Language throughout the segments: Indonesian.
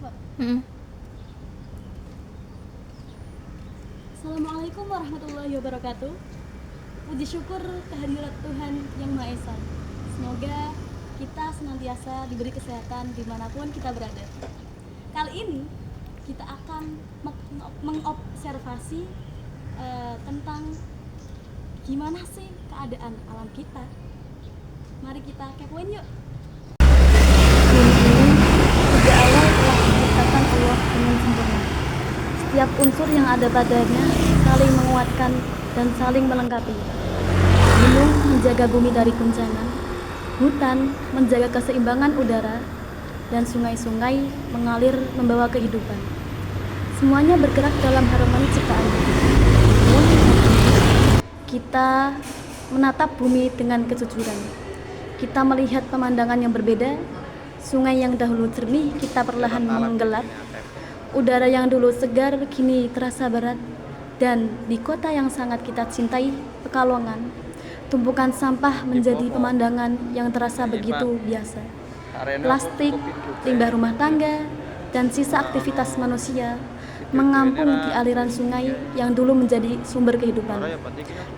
Mm. Assalamualaikum warahmatullahi wabarakatuh. Puji syukur kehadirat Tuhan Yang Maha Esa. Semoga kita senantiasa diberi kesehatan dimanapun kita berada. Kali ini kita akan mengobservasi tentang gimana sih keadaan alam kita. Mari kita kepoin yuk. Sejak awal telah diciptakan Allah dengan sempurna. Setiap unsur yang ada padanya saling menguatkan dan saling melengkapi. Gunung menjaga bumi dari guncangan, hutan menjaga keseimbangan udara, dan sungai-sungai mengalir membawa kehidupan. Semuanya bergerak dalam harmoni ciptaan. Namun, kita menatap bumi dengan kejujuran. Kita melihat pemandangan yang berbeda. Sungai yang dahulu jernih kita perlahan menggelap. Udara yang dulu segar kini terasa berat. Dan di kota yang sangat kita cintai, Pekalongan, tumpukan sampah menjadi pemandangan yang terasa begitu biasa. Plastik, limbah rumah tangga, dan sisa aktivitas manusia mengampung di aliran sungai yang dulu menjadi sumber kehidupan.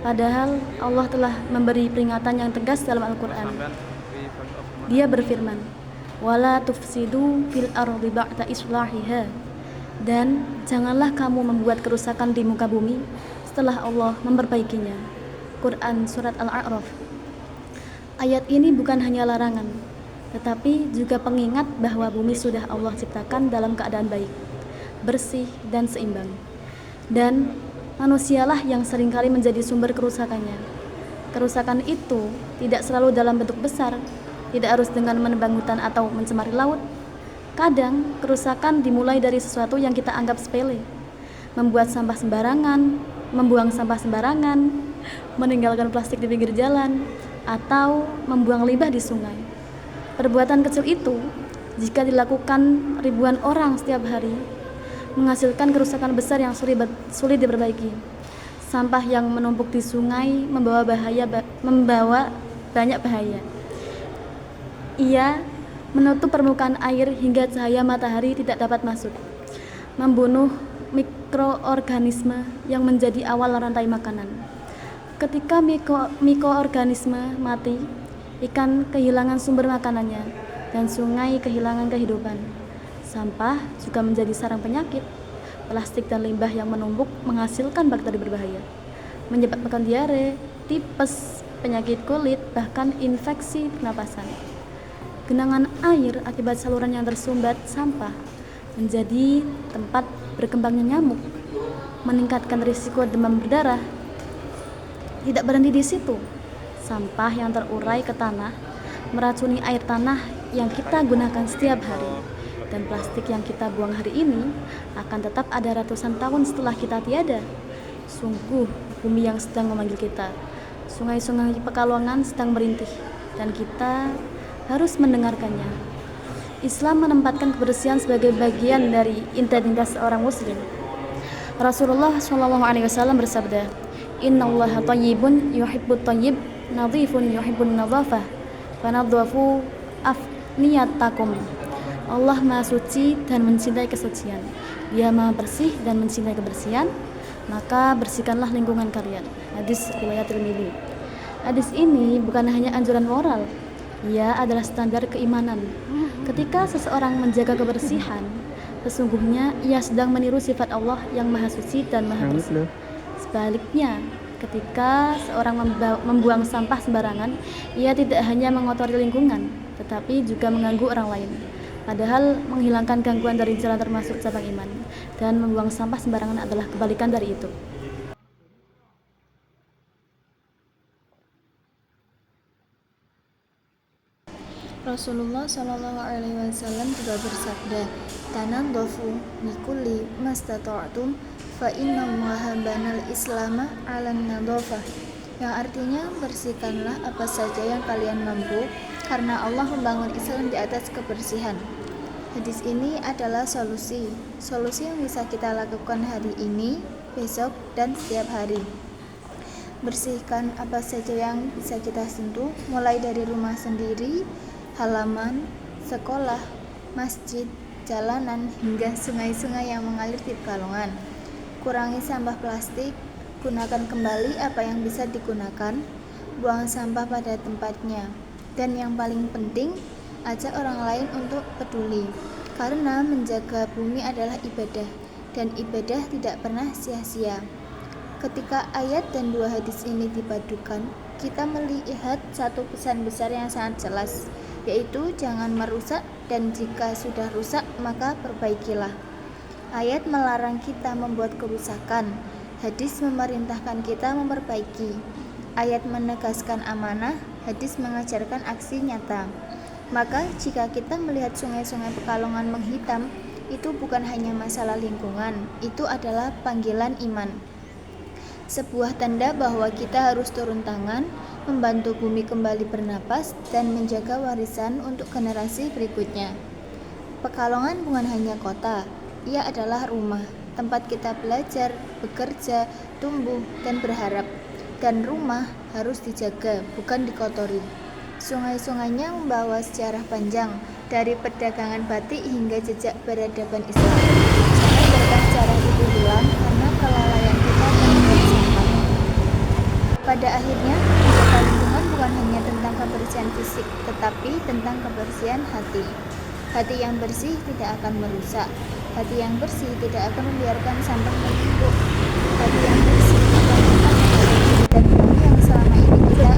Padahal Allah telah memberi peringatan yang tegas dalam Al-Quran. Dia berfirman, wala tufsidu fil ardi ba'da islahiha, dan janganlah kamu membuat kerusakan di muka bumi setelah Allah memperbaikinya. Quran Surat Al-A'raf. Ayat ini bukan hanya larangan, tetapi juga pengingat bahwa bumi sudah Allah ciptakan dalam keadaan baik, bersih dan seimbang. Dan manusialah yang seringkali menjadi sumber kerusakannya. Kerusakan itu tidak selalu dalam bentuk besar, tidak harus dengan menebang hutan atau mencemari laut. Kadang kerusakan dimulai dari sesuatu yang kita anggap sepele. Membuat sampah sembarangan, membuang sampah sembarangan, meninggalkan plastik di pinggir jalan, atau membuang limbah di sungai. Perbuatan kecil itu, jika dilakukan ribuan orang setiap hari, menghasilkan kerusakan besar yang sulit diperbaiki. Sampah yang menumpuk di sungai membawa banyak bahaya. Ia menutup permukaan air hingga cahaya matahari tidak dapat masuk, membunuh mikroorganisme yang menjadi awal rantai makanan. Ketika mikroorganisme mati, ikan kehilangan sumber makanannya dan sungai kehilangan kehidupan. Sampah juga menjadi sarang penyakit. Plastik dan limbah yang menumpuk menghasilkan bakteri berbahaya, menyebabkan diare, tipes, penyakit kulit, bahkan infeksi pernapasan. Genangan air akibat saluran yang tersumbat sampah menjadi tempat berkembangnya nyamuk, meningkatkan risiko demam berdarah. Tidak berhenti di situ, sampah yang terurai ke tanah meracuni air tanah yang kita gunakan setiap hari. Dan plastik yang kita buang hari ini akan tetap ada ratusan tahun setelah kita tiada. Sungguh bumi yang sedang memanggil kita. Sungai-sungai Pekalongan sedang merintih dan kita harus mendengarkannya. Islam menempatkan kebersihan sebagai bagian dari identitas seorang muslim. Rasulullah SAW bersabda, innallaha thayyibun yuhibbut thayyib, nadhifun yuhibbun nadhafah, fanadhafu afniyatakum. Allah Maha Suci dan mencintai kesucian. Dia Maha Bersih dan mencintai kebersihan, maka bersihkanlah lingkungan kalian. Hadis riwayat Tirmidzi. Hadis ini bukan hanya anjuran moral, ia adalah standar keimanan. Ketika seseorang menjaga kebersihan, sesungguhnya ia sedang meniru sifat Allah yang Maha Suci dan Maha Bersih. Sebaliknya, ketika seorang membuang sampah sembarangan, ia tidak hanya mengotori lingkungan, tetapi juga mengganggu orang lain. Padahal menghilangkan gangguan dari jalan termasuk cabang iman, dan membuang sampah sembarangan adalah kebalikan dari itu. Rasulullah Shallallahu Alaihi Wasallam juga bersabda, "Tanadhafu bikulli mastata'tum, fa innallaha banal islama 'alan nadhafah." Yang artinya, bersihkanlah apa saja yang kalian mampu, karena Allah membangun Islam di atas kebersihan. Hadis ini adalah solusi yang bisa kita lakukan hari ini, besok, dan setiap hari. Bersihkan apa saja yang bisa kita sentuh, mulai dari rumah sendiri, halaman, sekolah, masjid, jalanan, hingga sungai-sungai yang mengalir di Pekalongan. Kurangi sampah plastik, gunakan kembali apa yang bisa digunakan, buang sampah pada tempatnya. Dan yang paling penting, ajak orang lain untuk peduli. Karena menjaga bumi adalah ibadah, dan ibadah tidak pernah sia-sia. Ketika ayat dan dua hadis ini dipadukan, kita melihat satu pesan besar yang sangat jelas, yaitu jangan merusak, dan jika sudah rusak maka perbaikilah. Ayat melarang kita membuat kerusakan, hadis memerintahkan kita memperbaiki. Ayat menegaskan amanah, hadis mengajarkan aksi nyata. Maka jika kita melihat sungai-sungai Pekalongan menghitam, itu bukan hanya masalah lingkungan, itu adalah panggilan iman. Sebuah tanda bahwa kita harus turun tangan, membantu bumi kembali bernapas, dan menjaga warisan untuk generasi berikutnya. Pekalongan bukan hanya kota, ia adalah rumah, tempat kita belajar, bekerja, tumbuh, dan berharap. Dan rumah harus dijaga, bukan dikotori. Sungai-sungainya membawa sejarah panjang, dari perdagangan batik hingga jejak peradaban Islam. Jangan biarkan sejarah itu hilang karena kelalaian kita membuat sampah. Pada akhirnya, menjaga lingkungan bukan hanya tentang kebersihan fisik, tetapi tentang kebersihan hati. Hati yang bersih tidak akan merusak. Hati yang bersih tidak akan membiarkan sampah menumpuk. Hati yang bersih akan menempatkan dan bumi yang selama ini kita